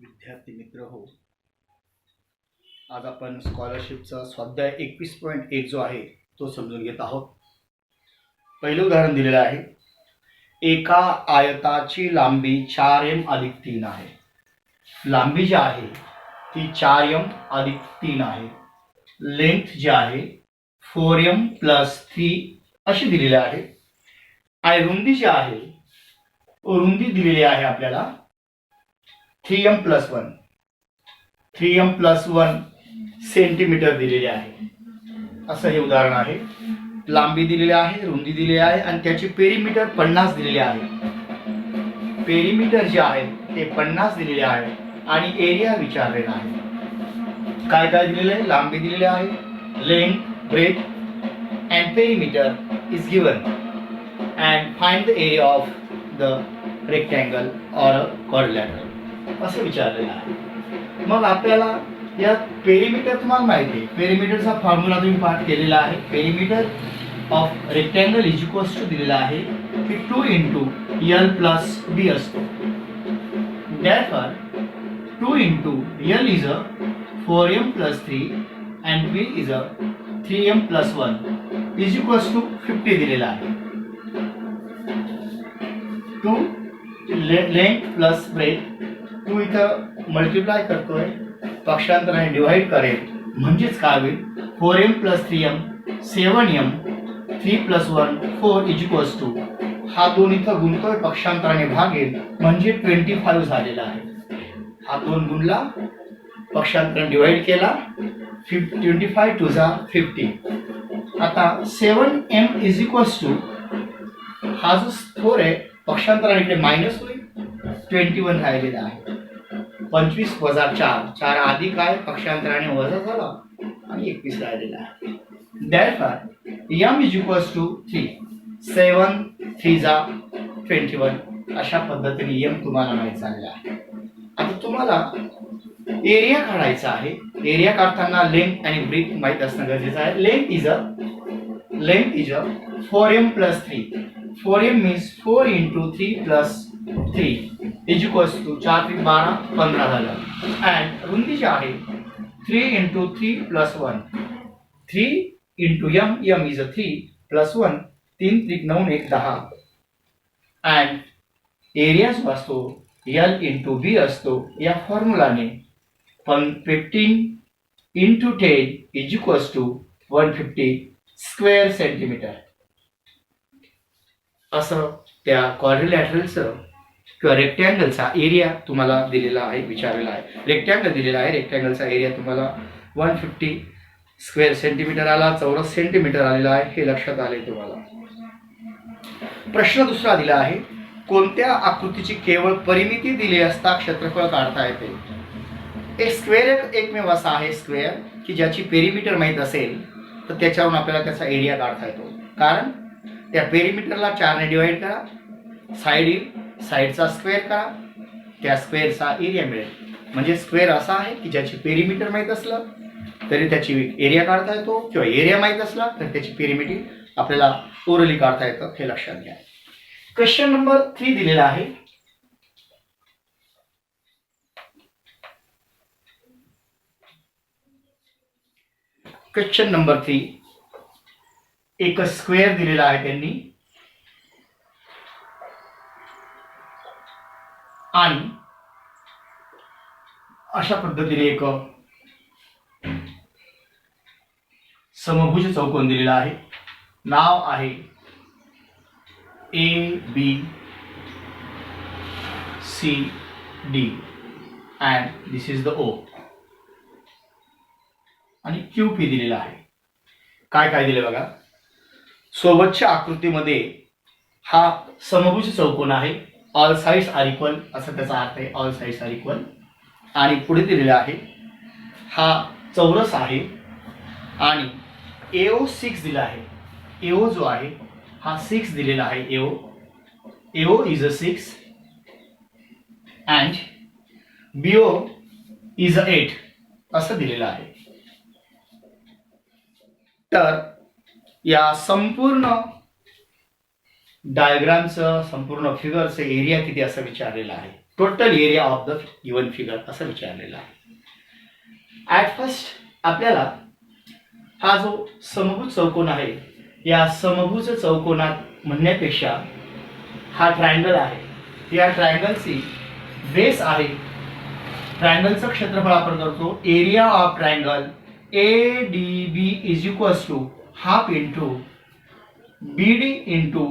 विद्यार्थी मित्र हो, आज आपण स्कॉलरशिपचा स्वाध्याय 21.1 जो आहे तो समजून घेत आहोत. पहिलं उदाहरण दिलेलं आहे. एका आयताची लांबी 4m अधिक 3 आहे. लांबी जी आहे ती 4m अधिक 3 आहे. लेंथ जी आहे 4m प्लस 3 अशी दिलेली आहे. आणि रुंदी जी आहे रुंदी दिलेली आहे आपल्याला 3m plus 1 3m plus 1 centimetre दिलेले आहे. असं हे उदाहरण आहे. लांबी दिलेली आहे, रुंदी दिलेली आहे आणि त्याची पेरीमीटर 50 दिलेली आहे. पेरीमीटर जे आहे ते 50 दिलेले आहे आणि एरिया विचारलेला आहे. काय काय दिलेलं आहे? लांबी दिलेली आहे, length, breadth and perimeter is given and find the area of the rectangle or a quadrilateral असं विचारलेलं आहे. मग आपल्याला या पेरीमीटर तुम्हाला माहिती आहे, पेरीमीटरचा फॉर्म्युला तुम्ही पाठ केलेला आहे. Perimeter of rectangle is equals to दिलेला आहे की 2 इंटू एल प्लस बी असतो. Therefore 2 into L is a 4m plus 3 and B is a 3m plus 1 is equals to 50 दिलेला आहे. 2 लेंथ प्लस ब्रेथ 2 इथं मल्टिप्लाय करतोय, पक्षांतराने डिवाइड करेल म्हणजेच काय होईल 4m plus 3m 7m 3 plus 1 4 is equals to हा 2 इथं गुणतोय, पक्षांतराने भागेल म्हणजे 25 झालेला आहे. हा 2 गुणला, पक्षांतराने डिवाइड केला, 25 टू जा 50. आता 7m इज इक्वल्स टू हा जो 4 आहे पक्षांतराने इकडे मायनस होईल, 21 राहिलेला आहे. 25 वजा 4 4 अधिक आहे, पक्षांतराने वजा झाला आणि 21 राहिलेला आहे. Therefore m is equals to 3 7 3 जा 21 अशा पद्धतीने m तुम्हाला माहित झालेला आहे. आता तुम्हाला एरिया काढायचा आहे. एरिया काढताना लेंथ आणि ब्रेथ माहित असणं गरजेचं आहे. Length is a 4m plus 3. 4m means 4 into 3 plus 3 is equals to 4 3 12 15 झालं. and रुंदी जी आहे 3 into 3 plus 1 3 into m is a 3 plus 1 3 3 9 1 10 and area जो असतो L into B असतो. या फॉर्म्युलाने 15 into 10 is equals to 150 square centimetre असं त्या क्वाड्रिलॅटरलचं किंवा रेक्टँगलचा एरिया तुम्हाला दिलेला आहे, विचारलेला आहे. रेक्टँगल दिलेला आहे, रेक्टँगलचा एरिया तुम्हाला 150 स्क्वेअर सेंटीमीटर आला, चौरस सेंटीमीटर आलेला आहे, हे लक्षात आले तुम्हाला. प्रश्न दुसरा दिला आहे. कोणत्या आकृतीची केवळ परिमिती दिली असता क्षेत्रफळ काढता येते? एक स्क्वेअर एकमेव असा आहे स्क्वेअर की ज्याची पेरीमीटर माहीत असेल तर त्याच्यावरून आपल्याला त्याचा एरिया काढता येतो. कारण त्या पेरीमीटरला 4 ने डिवाइड करा, साईडचा स्क्वेअर करा, त्या स्क्वेअरचा एरिया मिळेल. म्हणजे स्क्वेअर असा आहे की ज्याची पेरीमीटर माहीत असलं तरी त्याची एरिया काढता येतो, किंवा एरिया माहीत असला तर त्याची पेरीमीटर आपल्याला ओरली काढता येतं, हे लक्षात घ्या. क्वेश्चन नंबर 3 दिलेला आहे. क्वेश्चन नंबर 3 एक स्क्वेअर दिलेला आहे त्यांनी आणि अशा पद्धतीने एक समभुज चौकोन दिलेला आहे. नाव आहे ABCD and this is the O आणि QP दिलेला आहे. काय काय दिले बघा. सोबतच्या आकृतीमध्ये हा समभुज चौकोन आहे. ऑल साइड्स आर इक्वल असं त्याचा अर्थ आहे. All sides are equal. आणि पुढे दिलेला आहे हा चौरस आहे आणि AO 6 दिला आहे. AO जो आहे हा 6 दिलेला आहे. AO is a 6 and BO is a 8 असं दिलेलं आहे. तर या संपूर्ण डायग्रामचं, संपूर्ण फिगरचं एरिया किती असं विचारलेलं आहे. Total area of the given figure असं विचारलेलं आहे. ॲट फर्स्ट आपल्याला हा जो समभुज चौकोन आहे, या समभुज चौकोनात म्हणण्यापेक्षा हा ट्रायंगल आहे, या ट्रायंगलची बेस आहे. ट्रायंगलचं क्षेत्रफळ आपण करतो area of triangle ADB is equals to half into BD into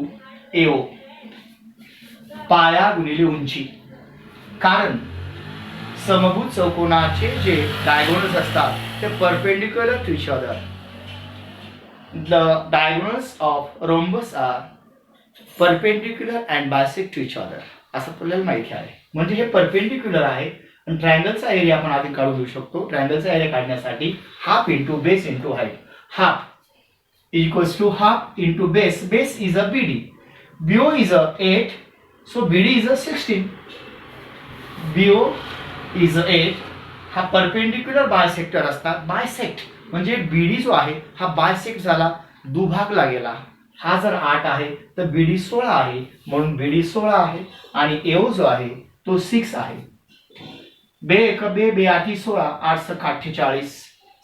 AO, पाया गुणिले उंची. कारण समभुज चौकोनाचे जे डायगोनल्स असतात ते perpendicular to each other. The diagonals of rhombus are perpendicular and bisect to each other असं आपल्याला माहिती आहे. म्हणजे हे परपेंडिक्युलर आहे. आणि ट्रायंगलचा एरिया आपण आधी काढून घेऊ शकतो. ट्रायंगलचा एरिया काढण्यासाठी half into base into height. Half equals to half into base. Base is a BD. BO is a 8. So BD is a 16. BO is a 8. हा परपेंडिक्युलर बायसेक्टर असतात. बायसेक्ट म्हणजे BD जो आहे हा बायसेक्ट झाला, दुभागला गेला. हा जर 8 आहे तर BD 16 आहे, म्हणून BD 16 आहे. आणि AO जो आहे तो 6 आहे. बे 1 बे बे 8 16, 8 6 48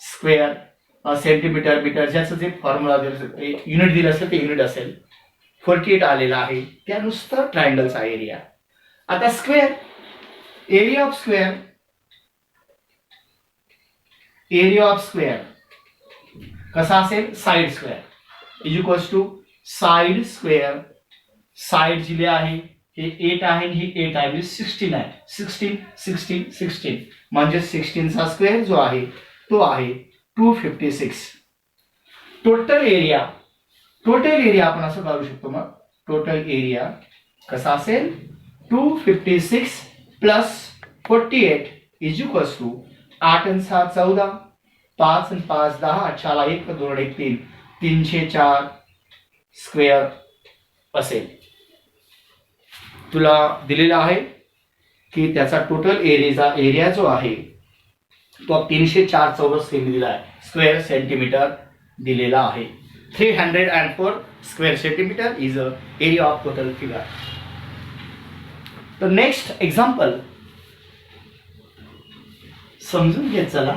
स्क्वेअर सेंटीमीटर मीटर, ज्याचं जे फॉर्म्युला युनिट दिलं असेल ते युनिट असेल. 48 आलेला आहे. त्यानुसार ट्रायंगलचा एरिया. आता square area of square, area of square कसा असेल, side square is equals to side square. Side दिले आहे हे 8 आहे, ही 8 आहे, म्हणजे 16 आहे. 16 16 16 म्हणजे 16 चा स्क्वेअर जो आहे तो आहे 256. टोटल एरिया, टोटल एरिया आपण असं काढू शकतो. मग टोटल एरिया कसा असेल, 256 प्लस 48 इज इक्वल्स टू 8 आणि 7 14, 5 आणि 5 10, 4 1 2 1 3, 304 स्क्वेअर असेल. तुला दिलेला आहे की त्याचा टोटल एरिया जो आहे तो 304 चौरस सेमी दिला आहे. स्क्वेअर सेंटीमीटर दिलेला आहे. 304 square centimetre is a area of total figure. तर नेक्स्ट एक्झाम्पल समजून घेत चला.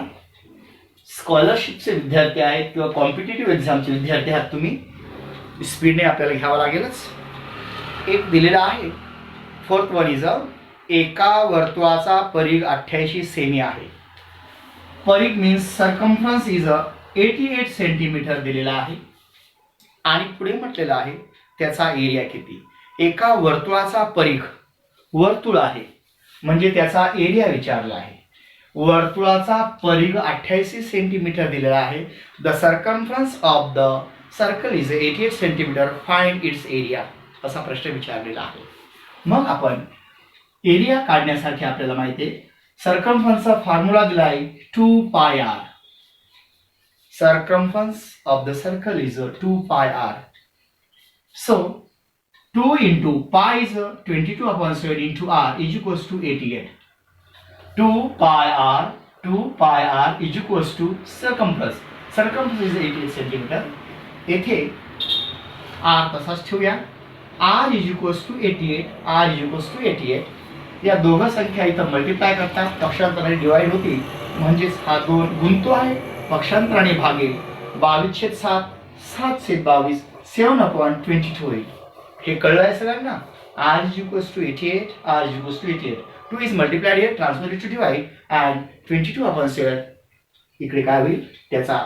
स्कॉलरशिपचे विद्यार्थी आहेत किंवा कॉम्पिटिटिव्ह एक्झामचे विद्यार्थी आहात तुम्ही, स्पीडने आपल्याला घ्यावं लागेलच. एक दिलेला आहे, फोर्थ वन इज अ एका वर्तुळाचा परिघ 88 सेमी आहे. परिघ means circumference is a 88 centimetre दिलेला आहे. आणि पुढे म्हटलेलं आहे त्याचा एरिया किती. एका वर्तुळाचा परिघ, वर्तुळ आहे म्हणजे त्याचा एरिया विचारला आहे. वर्तुळाचा परिघ 88 सेंटीमीटर दिलेला आहे. The circumference of the circle is 88 centimetre, find its area असा प्रश्न विचारलेला आहे. मग आपण एरिया काढण्यासाठी आपल्याला माहिती आहे सर्कम्फरन्सचा फॉर्म्युला दिला आहे 2πr. Circumference of the circle is 2πr. So 2 into pi is 22/7 into r is equals to 88. 2πr is equals to circumference. Circumference is 88 centimeter. येथे r तसाच ठेवूया. r is equals to 88. r is equals to 88. या दोघं संख्या इथं multiply करतात, पक्षांतराने divide होती, म्हणजेच हा 2 गुणतो आहे, पक्षांतराने भागेल. 22/7 7/22 7/22 होईल. हे कळलं आहे सगळ्यांना. r is equals to 88, r is equals to 88. 2 is multiplied here, transferred to divide, and 22/7 इकडे काय होईल, त्याचा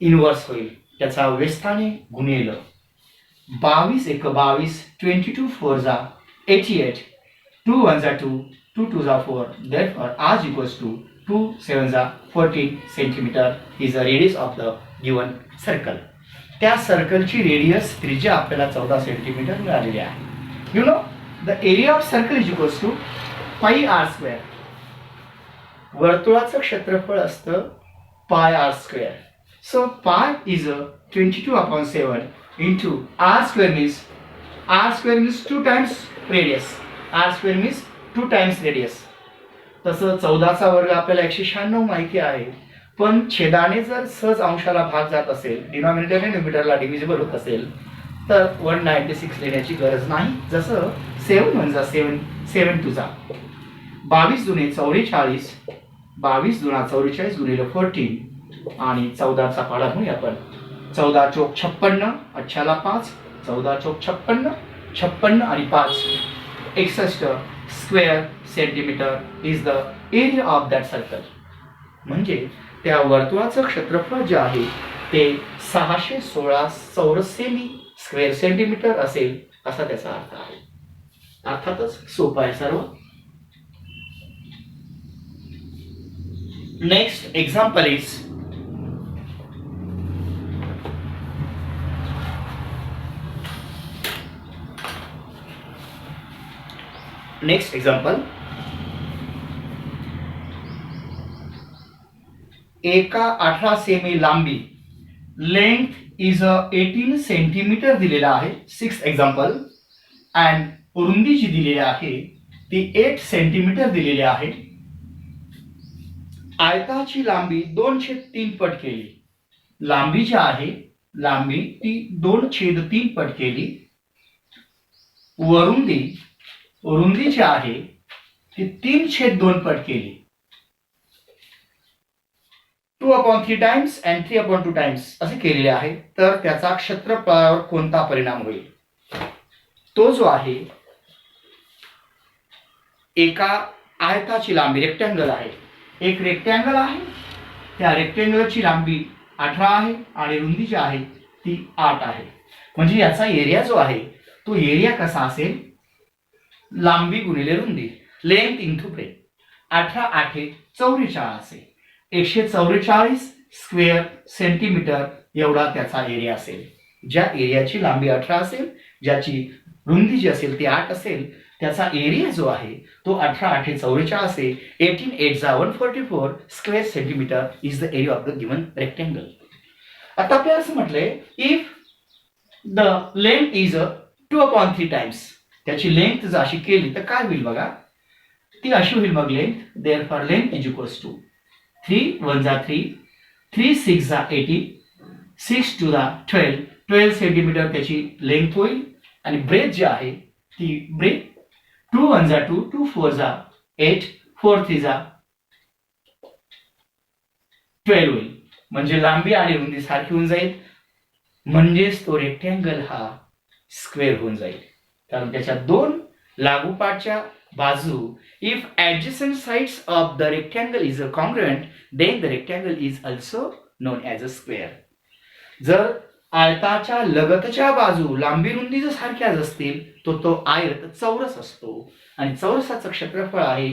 इनवर्स होईल, त्याचा व्यस्ताने गुणेल. 22 1 22, 22 4 जा 88, 2 1 जा 2, 2 2 जा 4. Therefore r is equals to 2 7 जा 14 centimeter is the radius of the given circle. त्या सर्कलची रेडियस त्रिज्या आपल्याला 14 सेंटीमीटर मिळालेली आहे. You know the area of circle is equals to πr². वर्तुळाचं क्षेत्रफळ असतं πr². So pi is 22/7 into r² means 2 times radius. r² means 2 times radius. तसं 14चा वर्ग आपल्याला 196 माहिती आहे, पण छेदाने जर सहज अंशाला भाग जात असेल, डिनॉमिनेटरने न्यूमिनेटरला डिव्हिजिबल होत असेल, तर 196 लिहिण्याची गरज नाही. जसं 7 वन जा 7, 7 टू जा 22 दुने 44, 22 दुना 44 गुणिले 14 आणि 14 चा पाढा म्हणूया आपण. 14 चोक 56, 8ला 5, 14 चोक 56, 56 आणि 5 61 square centimetre is the area of that circle. म्हणजे त्या वर्तुळाचं क्षेत्रफळ जे आहे ते 616 चौरस सेमी स्क्वेअर सेंटीमीटर असेल असा त्याचा अर्थ आहे. अर्थातच सोपं आहे सर्व. Next example is next example. एका 18 सेमी लांबी लेंथ इज 18 सेंटीमीटर दिलेला आहे. 6 एक्झाम्पल. अँड रुंदी जी दिलेली आहे ती 8 सेंटीमीटर दिलेली आहे. आयताची लांबी 2/3 पट केली. लांबी जी आहे लांबी ती 2/3 पट केली. रुंदी जी आहे ती 3/2 पट केली. 2/3 टाइम्स अँड 3/2 टाइम्स असे केलेले आहे. तर त्याचा क्षेत्रफळावर कोणता परिणाम होईल? तो जो आहे एका आयताची लांबी रेक्टँगल आहे. एक रेक्टँगल आहे. त्या रेक्टँगलची लांबी 18 आहे आणि रुंदी जी आहे ती 8 आहे. म्हणजे याचा एरिया जो आहे तो एरिया कसा असेल? लांबी गुणिले रुंदी, लेंथ इंटू ब्रेथ. 18 8 44 असेल. 144 स्क्वेअर सेंटीमीटर एवढा त्याचा एरिया असेल. ज्या एरियाची लांबी 18 असेल, ज्याची रुंदी जी असेल ती 8 असेल, त्याचा एरिया जो आहे तो 18 8 44 असेल. 18 8 144 square centimetre is the area of the given rectangle. आता आपल्याला असं म्हटलंय if the length is 2/3 times. त्याची लेंथ जर अशी केली तर काय होईल बघा. ती अशी होईल मग length. Therefore length is equals to 3 1 जा 3, 3 6 जा 18, 6 2 जा 12, 12 सेंटीमीटर त्याची लेंथ होईल. आणि ब्रेथ जी आहे ती ब्रेथ 2 1 जा 2, 2 4 जा 8, 4 3 जा 12 होईल. म्हणजे लांबी आणि रुंदी सारखी होऊन जाईल. म्हणजेच तो रेक्टँगल हा स्क्वेअर होऊन जाईल. कारण त्याच्या दोन लागोपाठच्या बाजू if adjacent sides of the rectangle is congruent then the rectangle is also known as a square. जर आयताच्या लगतच्या बाजू लांबी रुंदी जर सारख्याच असतील तो आयत चौरस असतो. आणि चौरसाचं क्षेत्रफळ आहे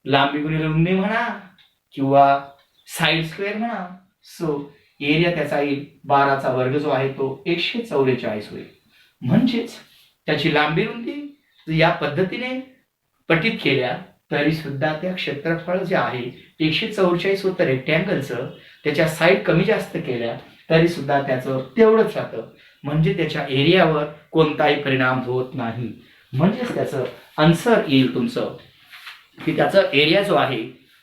लांबी गुणिले रुंदी म्हणा किंवा साइड स्क्वेअर म्हणा. सो एरिया त्याचा येईल 12चा वर्ग जो आहे तो 144 होईल. म्हणजेच त्याची लांबी रुंदी या पद्धतीने पटीत केल्या तरी सुद्धा त्या क्षेत्रफळ जे आहे 144 होतं रेक्टँगलचं. त्याच्या साईड कमी जास्त केल्या तरी सुद्धा त्याचं तेवढंच राहतं. म्हणजे त्याच्या एरियावर कोणताही परिणाम होत नाही. म्हणजेच त्याचं आन्सर येईल तुमचं की त्याचा एरिया जो आहे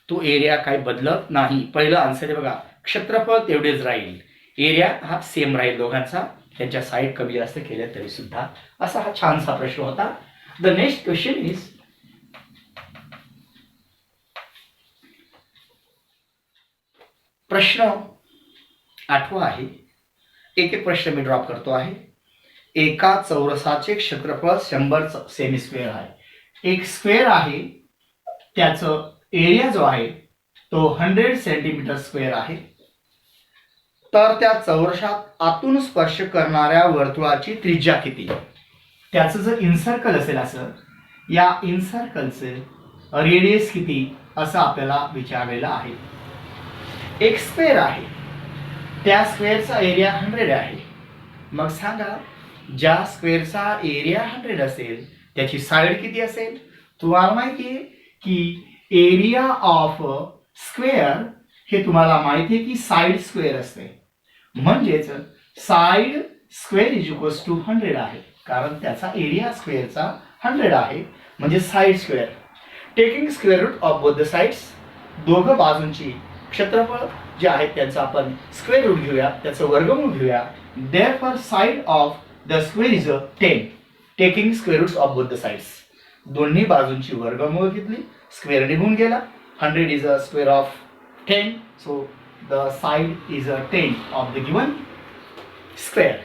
तो एरिया काही बदलत नाही. पहिलं आन्सर आहे बघा, क्षेत्रफळ तेवढेच राहील, एरिया हा सेम राहील दोघांचा. त्यांच्या साईड कमी जास्त केल्या तरी सुद्धा. असा हा छानसा प्रश्न होता. द नेक्स्ट क्वेश्चन इज प्रश्न 8वा आहे. एक एक प्रश्न मी ड्रॉप करतो आहे. एका चौरसाचे क्षेत्रफळ 100 सेमी स्क्वेअर आहे. एक स्क्वेअर आहे त्याचं एरिया जो आहे तो 100 सेंटीमीटर स्क्वेअर आहे. तर त्या चौरसात आतून स्पर्श करणाऱ्या वर्तुळाची त्रिज्या किती? त्याचं जर इनसर्कल असेल असं, या इनसर्कलचं रेडियस किती असं आपल्याला विचारलेलं आहे. एक स्क्वेअर आहे, त्या स्क्वेअरचा एरिया 100 आहे. मग सांगा ज्या स्क्वेअरचा एरिया 100 असेल त्याची साईड किती असेल? तुम्हाला माहिती आहे की एरिया ऑफ स्क्वेअर हे तुम्हाला माहिती आहे की साईड स्क्वेअर असते. म्हणजेच side square is equals to 100 आहे. कारण त्याचा एरिया स्क्वेअरचा 100 आहे. म्हणजे side square. Taking square root of both the sides, दोघं बाजूंची क्षेत्रफळ जे आहे त्याचं आपण स्क्वेअर रूट घेऊया, त्याचं वर्गमूळ घेऊया. Therefore side of the square is 10. Taking square roots of both the sides. दोन्ही बाजूंची वर्गमूळ घेतली, स्क्वेअर निघून गेला. 100 is a square of 10, so the side is a 10 of the given square.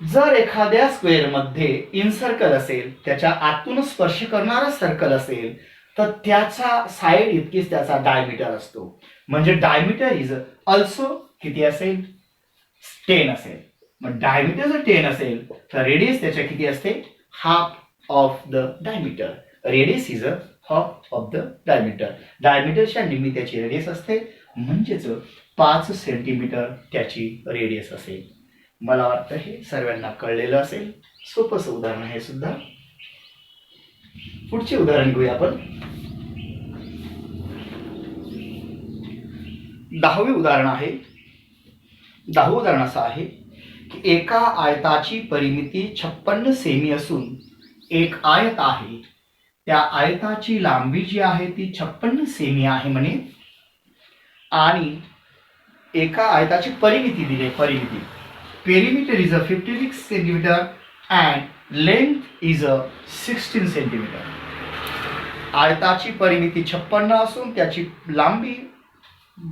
जर एखाद्या स्क्वेअरमध्ये इन सर्कल असेल, त्याच्या आतून स्पर्श करणारा सर्कल असेल, तर त्याचा साइड इतकीच त्याचा डायमीटर असतो. म्हणजे डायमीटर इज ऑल्सो किती असेल? 10 असेल. मग डायमीटर जर 10 असेल तर रेडियस त्याच्या किती असते? Half of the diameter. Radius is a half of the diameter. डायमीटरच्या निम्मी त्याची रेडियस असते, म्हणजेच 5 सेंटीमीटर त्याची रेडियस असेल. मला वाटतं हे सर्वांना कळलेलं असेल. सोपंच उदाहरण आहे सुद्धा. पुढचे उदाहरण घेऊया आपण. 10वे उदाहरण आहे. 10वे उदाहरण असं आहे की एका आयताची परिमिती 56 सेमी असून एक आयत आहे. त्या आयताची लांबी जी आहे ती 56 सेमी आहे म्हणे, आणि एका आयताची परिमिती दिली. परिमिती perimeter is a 56 centimetre and length is a 16 centimetre. आयताची परिमिती 56 असून त्याची लांबी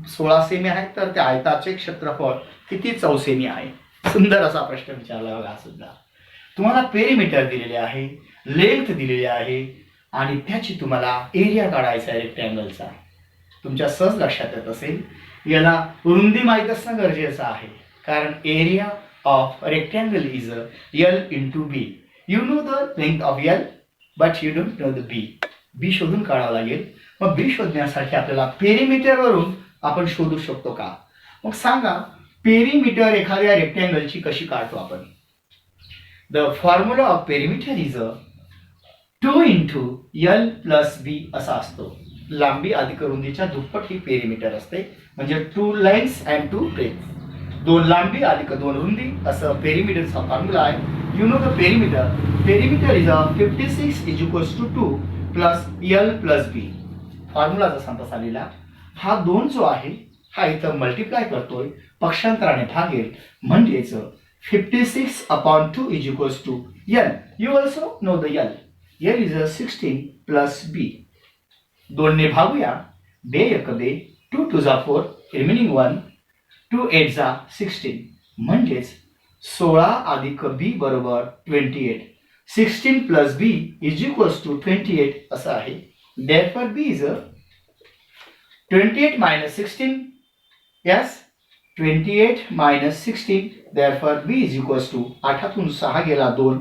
16 सेमी आहे, तर त्या आयताचे क्षेत्रफळ किती? 14 सेमी आहे. सुंदर असा प्रश्न विचारला बघा. सुद्धा तुम्हाला पेरिमीटर दिलेले आहे, लेंथ दिलेली आहे, आणि त्याची तुम्हाला एरिया काढायचा आहे रेक्टँगलचा. तुमच्या सहज लक्षात येत असेल, याला रुंदी माहीत असणं गरजेचं आहे, कारण area of rectangle is L into B. You know the length of L but you don't know the B. बी शोधून काढावं लागेल. मग बी शोधण्यासाठी आपल्याला पेरिमीटरवरून आपण शोधू शकतो का? मग सांगा, पेरिमीटर एखाद्या रेक्टँगलची कशी काढतो आपण? The formula of perimeter is 2 into L plus B असा असतो. लांबी अधिक रुंदीच्या दुप्पट ही पेरिमीटर असते. म्हणजे 2 लेंथ्स अँड 2 ब्रेथ. 2 लांबी अधिक 2 रुंदी असं पेरिमीटरचा फॉर्म्युला आहे. You know the perimeter. Perimeter is 56 is equals to 2 plus L plus B. Formula जसा तसा लिहिला. हा 2 जो आहे हा इथं मल्टिप्लाय करतोय, पक्षांतराने भागेल, म्हणजेच 56 upon 2 is equals to L. You also know the L. L is a 16 plus B. 2 ने भागूया. 2 1 2, 2 2 जा 4, रिमेनिंग 1, 2 8 जा 16, म्हणजेच 16 अधिक B बरोबर 28. 16 plus B is equals to 28 असं आहे. Therefore B is a 28 minus 16. Yes, 28 minus 16. Therefore B is equals to 8तून 6 गेला 2,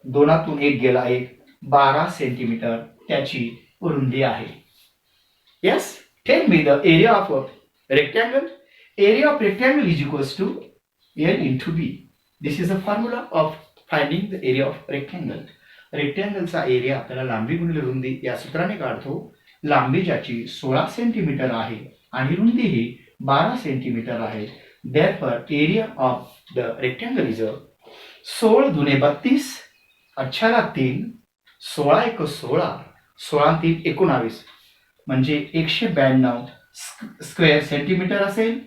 2तून 1 गेला 1, 12 सेंटीमीटर त्याची रुंदी आहे. Yes, tell me the area of a rectangle. Area of rectangle is equals to L into B. This is the formula of finding the area of rectangle. रेक्टँगलचा area आपल्याला लांबी गुणिले रुंदी या सूत्राने काढतो. लांबी ज्याची 16 सेंटीमीटर आहे आणि रुंदी ही 12 सेंटीमीटर आहे. Therefore area of the rectangle is 16 दुने 32, 18 3, 16 1 16, 16 3 19, म्हणजे 192 स्क्वेअर सेंटीमीटर असेल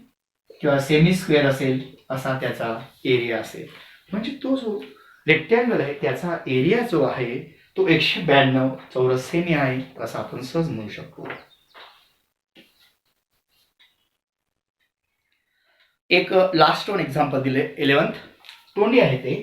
किंवा सेमी स्क्वेअर असेल असा त्याचा एरिया असेल. म्हणजे तो जो रेक्टँगल आहे त्याचा एरिया जो आहे तो 192 चौरस सेमी आहे असं आपण सहज म्हणू शकतो. एक लास्ट वन एक्झाम्पल दिले. 11th तोंडी आहे ते.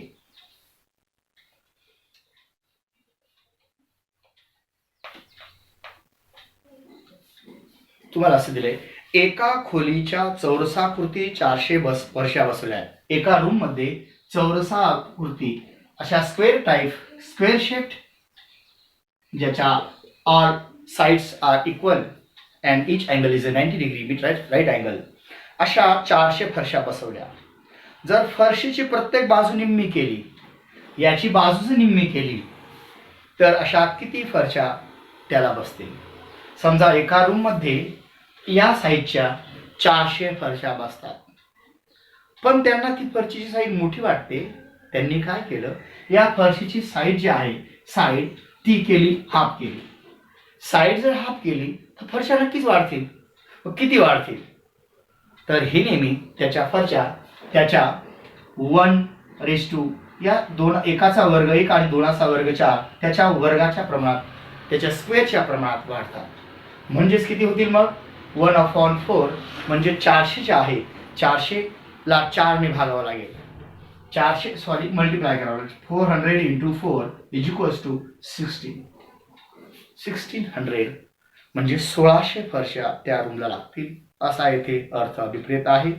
तुम्हाला असं दिले, एका खोलीच्या चौरसाकृती 400 फरशा बसवल्या आहेत. एका रूम मध्ये चौरसाकृती अशा स्क्वेअर टाइप स्क्वेअर शेप्ड ज्याच्या all sides are equal and each angle is 90 degree with right angle अशा 400 फरशा बसवल्या. जर फरशीची प्रत्येक बाजू निम्मी केली, याची बाजूच निम्मी केली, तर अशा किती फरशा त्याला बसतील? समजा एका रूम मध्ये या साईडच्या 400 फरशा बसतात, पण त्यांना ती फरशीची साईड मोठी वाटते. त्यांनी काय केलं, या फरशीची साईड जी आहे साईड ती केली हाफ केली. साईड जर हाफ केली तर फरशा नक्कीच वाढतील. किती वाढतील? तर हे नेहमी त्याच्या फरशा त्याच्या 1:2 या एकाचा वर्ग 1 आणि 2चा वर्ग 4 त्याच्या वर्गाच्या प्रमाणात त्याच्या स्क्वेअरच्या प्रमाणात वाढतात. म्हणजेच किती होतील मग 1/4 म्हणजे 400 जे आहे 400ला 4ने भागावं लागेल. 400 मल्टिप्लाय करावं लागेल. 400 × 4 = 1600 म्हणजे 1600 फरशा त्या रूमला लागतील असा येथे अर्थ अभिप्रेत आहे.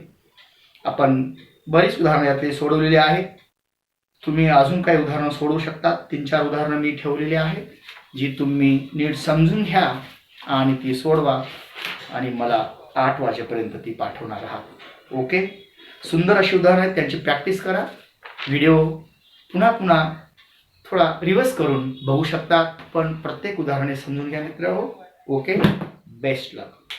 आपण बरीच उदाहरणं यातली सोडवलेली आहेत. तुम्ही अजून काही उदाहरणं सोडवू शकता. 3-4 उदाहरणं मी ठेवलेली आहेत जी तुम्ही नीट समजून घ्या आणि ती सोडवा आणि मला 8 वाजेपर्यंत ती पाठवणार आहात. ओके. सुंदर अशी उदाहरणं आहेत, त्यांची प्रॅक्टिस करा. व्हिडिओ पुन्हा थोडा रिव्हर्स करून बघू शकता, पण प्रत्येक उदाहरणे समजून घ्या मित्र. ओके. बेस्ट लक.